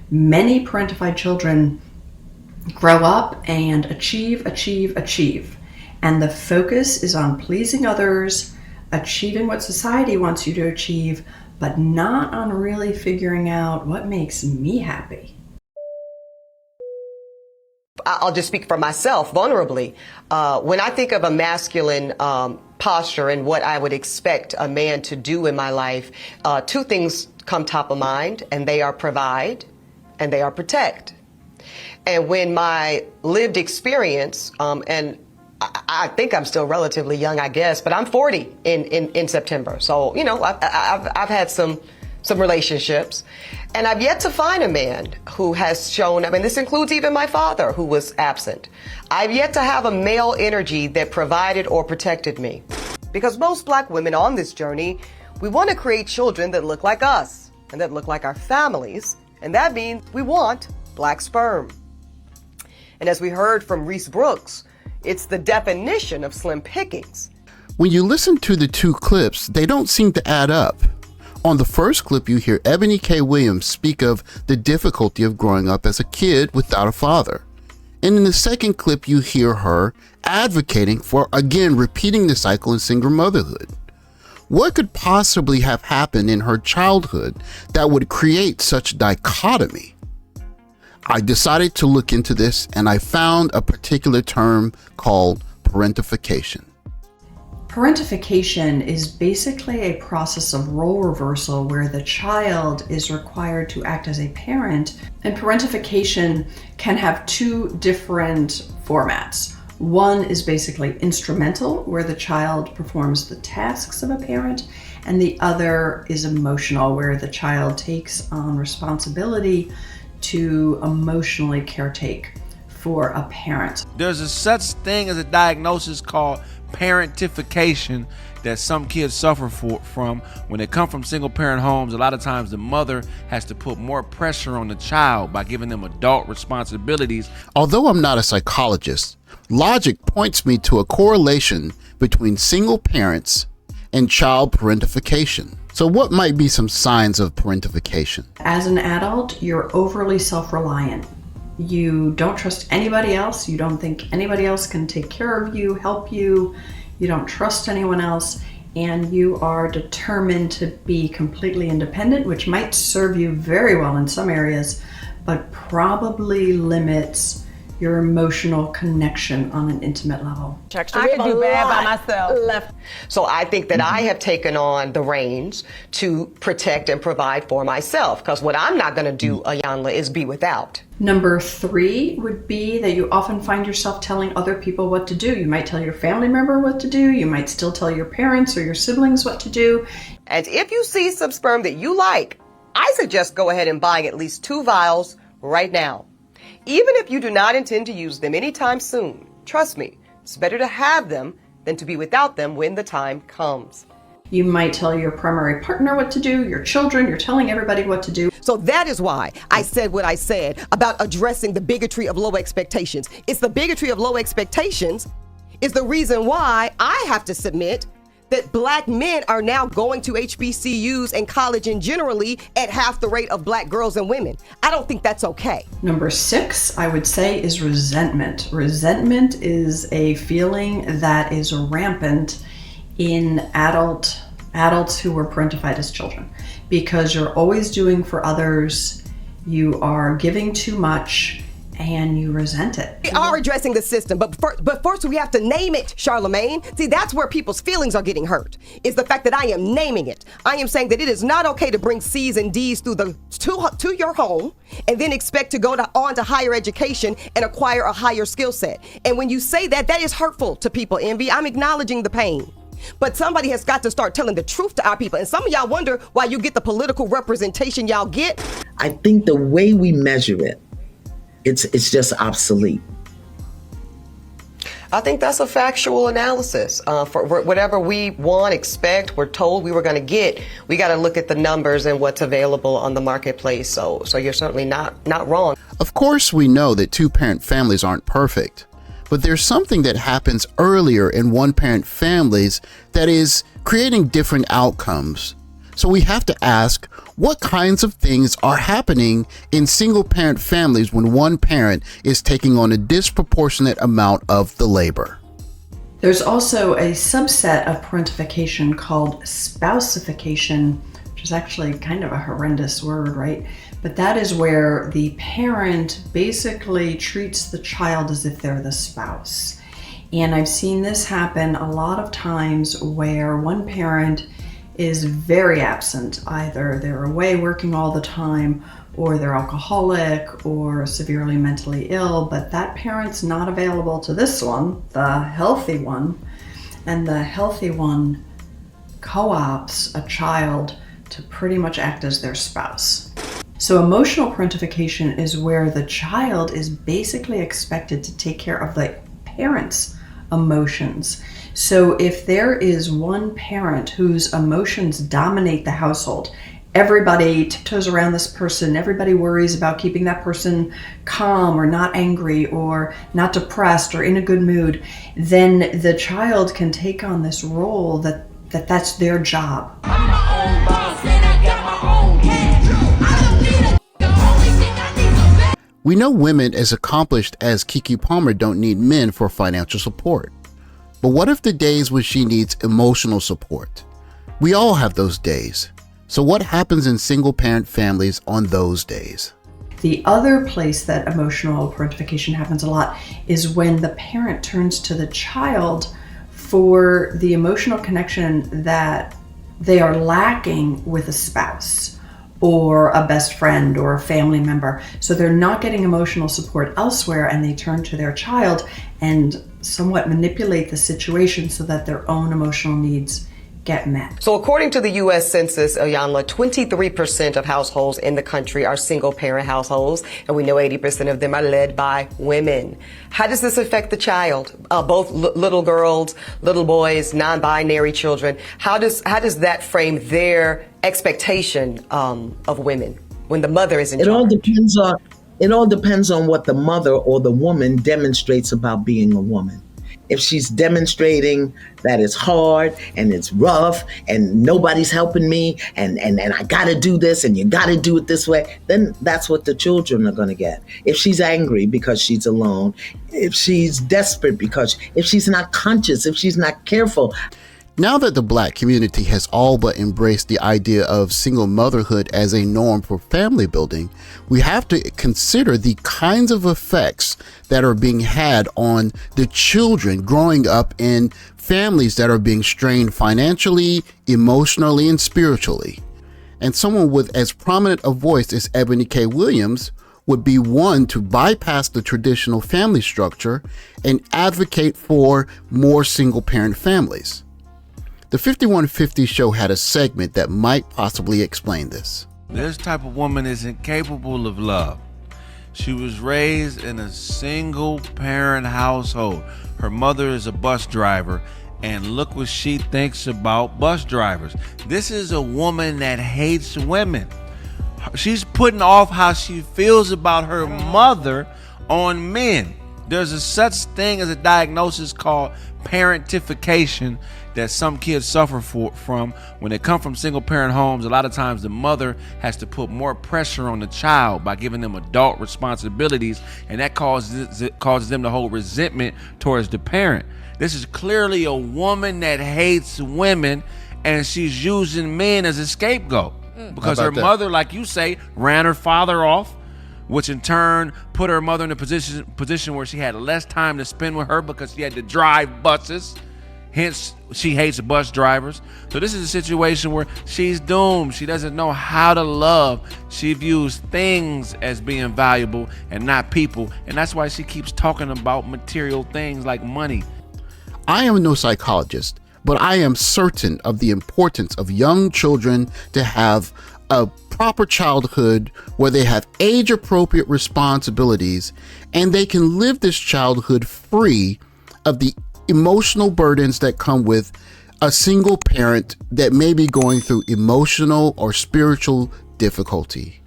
Many parentified children grow up and achieve, and the focus is on pleasing others, achieving what society wants you to achieve, but not on really figuring out what makes me happy. I'll just speak for myself vulnerably. When I think of a masculine posture and what I would expect a man to do in my life, two things come top of mind, and they are provide and they are protect. And when my lived experience, and I think I'm still relatively young, I guess, but I'm 40 in September. So, you know, I've had some relationships, and I've yet to find a man who has shown, I mean, this includes even my father who was absent. I've yet to have a male energy that provided or protected me. Because most black women on this journey, we want to create children that look like us and that look like our families. And that means we want black sperm. And as we heard from Reese Brooks, it's the definition of slim pickings. When you listen to the two clips, they don't seem to add up. On the first clip, you hear Eboni K. Williams speak of the difficulty of growing up as a kid without a father. And in the second clip, you hear her advocating for, again, repeating the cycle in single motherhood. What could possibly have happened in her childhood that would create such dichotomy? I decided to look into this, and I found a particular term called parentification. Parentification is basically a process of role reversal where the child is required to act as a parent, and parentification can have two different formats. One is basically instrumental, where the child performs the tasks of a parent, and the other is emotional, where the child takes on responsibility to emotionally caretake for a parent. There's a such thing as a diagnosis called parentification that some kids suffer from when they come from single parent homes. A lot of times the mother has to put more pressure on the child by giving them adult responsibilities. Although I'm not a psychologist, logic points me to a correlation between single parents and child parentification. So what might be some signs of parentification? As an adult, you're overly self-reliant. You don't trust anybody else. You don't think anybody else can take care of you, help you. You don't trust anyone else. And you are determined to be completely independent, which might serve you very well in some areas, but probably limits your emotional connection on an intimate level. I can do bad by myself. So I think that I have taken on the reins to protect and provide for myself, because what I'm not going to do, Ayanla, is be without. Number 3 would be that you often find yourself telling other people what to do. You might tell your family member what to do. You might still tell your parents or your siblings what to do. And if you see some sperm that you like, I suggest go ahead and buying at least 2 vials right now. Even if you do not intend to use them anytime soon, trust me, it's better to have them than to be without them when the time comes. You might tell your primary partner what to do, your children, you're telling everybody what to do. So that is why I said what I said about addressing the bigotry of low expectations. It's the bigotry of low expectations is the reason why I have to submit that black men are now going to HBCUs and college and generally at half the rate of black girls and women. I don't think that's okay. Number 6, I would say, is resentment. Resentment is a feeling that is rampant in adults who were parentified as children, because you're always doing for others, you are giving too much, and you resent it. We are addressing the system, but first we have to name it, Charlemagne. See, that's where people's feelings are getting hurt, is the fact that I am naming it. I am saying that it is not okay to bring C's and D's to your home and then expect to go on to higher education and acquire a higher skill set. And when you say that, that is hurtful to people, Envy. I'm acknowledging the pain. But somebody has got to start telling the truth to our people. And some of y'all wonder why you get the political representation y'all get. I think the way we measure it, it's just obsolete. I think that's a factual analysis. For whatever we want, expect, we're told we were going to get, we got to look at the numbers and what's available on the marketplace. So you're certainly not wrong. Of course, we know that two-parent families aren't perfect, but there's something that happens earlier in one-parent families that is creating different outcomes. So we have to ask, what kinds of things are happening in single parent families when one parent is taking on a disproportionate amount of the labor? There's also a subset of parentification called Spouseification, which is actually kind of a horrendous word, right? But that is where the parent basically treats the child as if they're the spouse. And I've seen this happen a lot of times where one parent is very absent. Either they're away working all the time, or they're alcoholic or severely mentally ill, but that parent's not available to this one, the healthy one, and the healthy one co-opts a child to pretty much act as their spouse. So emotional parentification is where the child is basically expected to take care of the parent's emotions. So if there is one parent whose emotions dominate the household, everybody tiptoes around this person, everybody worries about keeping that person calm or not angry or not depressed or in a good mood, then the child can take on this role that's their job. We know women as accomplished as Keke Palmer don't need men for financial support. But what if the days when she needs emotional support? We all have those days. So what happens in single parent families on those days? The other place that emotional parentification happens a lot is when the parent turns to the child for the emotional connection that they are lacking with a spouse or a best friend or a family member. So they're not getting emotional support elsewhere, and they turn to their child and somewhat manipulate the situation so that their own emotional needs get met. So according to the U.S. Census, Ayanla, 23% of households in the country are single-parent households, and we know 80% of them are led by women. How does this affect the child? Both little girls, little boys, non-binary children. How does that frame their expectation of women when the mother is in charge? It all depends on what the mother or the woman demonstrates about being a woman. If she's demonstrating that it's hard and it's rough and nobody's helping me and I gotta do this and you gotta do it this way, then that's what the children are gonna get. If she's angry because she's alone, if she's desperate if she's not conscious, if she's not careful. Now that the Black community has all but embraced the idea of single motherhood as a norm for family building, we have to consider the kinds of effects that are being had on the children growing up in families that are being strained financially, emotionally, and spiritually. And someone with as prominent a voice as Eboni K. Williams would be one to bypass the traditional family structure and advocate for more single-parent families. The 5150 show had a segment that might possibly explain this. This type of woman is incapable of love. She was raised in a single parent household. Her mother is a bus driver, and look what she thinks about bus drivers. This is a woman that hates women. She's putting off how she feels about her mother on men. There's a such thing as a diagnosis called parentification that some kids suffer from when they come from single parent homes. A lot of times the mother has to put more pressure on the child by giving them adult responsibilities, and that causes them to hold resentment towards the parent. This is clearly a woman that hates women, and she's using men as a scapegoat because her mother, like you say, ran her father off, which in turn put her mother in a position where she had less time to spend with her because she had to drive buses. Hence, she hates bus drivers. So this is a situation where she's doomed. She doesn't know how to love. She views things as being valuable and not people. And that's why she keeps talking about material things like money. I am no psychologist, but I am certain of the importance of young children to have a proper childhood where they have age-appropriate responsibilities and they can live this childhood free of the emotional burdens that come with a single parent that may be going through emotional or spiritual difficulty.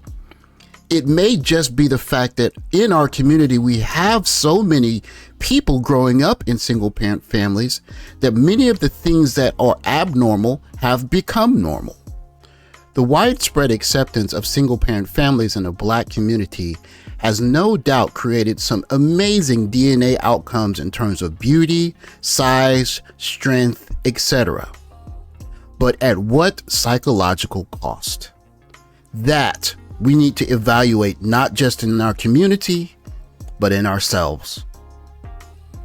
It may just be the fact that in our community we have so many people growing up in single parent families that many of the things that are abnormal have become normal. The widespread acceptance of single-parent families in the Black community has no doubt created some amazing DNA outcomes in terms of beauty, size, strength, etc. But at what psychological cost? That we need to evaluate not just in our community, but in ourselves.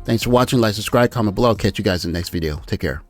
Thanks for watching. Like, subscribe, comment below. Catch you guys in the next video. Take care.